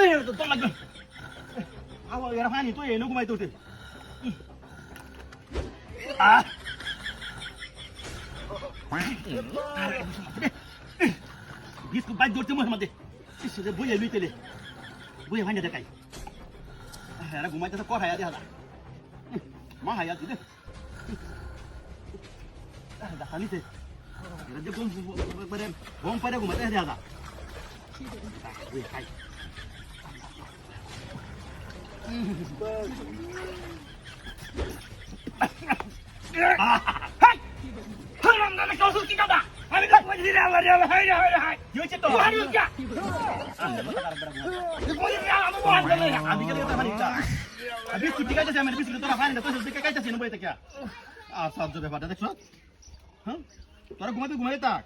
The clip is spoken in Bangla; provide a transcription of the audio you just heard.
এই তো লাগবে আও এরা পানি তো এনে ঘুমাইতে উঠে বিস্কুট বাইর ধরতে মনে মধ্যে সেটা বইয়ে লুইতে রে বইয়ে ভাঙে দেখাই এরা ঘুমাইতে তো কড়াইয়া দেখা মা হাইয়া দিলে দেখা নিতে এরা যে গম পারে ঘুমাতে দেখা বইয়ে খাই আমি তো বুঝি না আল্লাহ আল্লাহ হাই হাই হাই হইছে তো হাই হইছে আমি কেন কথা মানিতা আমি কুটি কাইতাছি আমি বিস্কুট তোরা ফানি না তো দিকে কাইতাছি না বইতে কি আর সাহায্য ব্যাপারটা দেখছ হ্যাঁ তোরা ঘুমাইতে থাক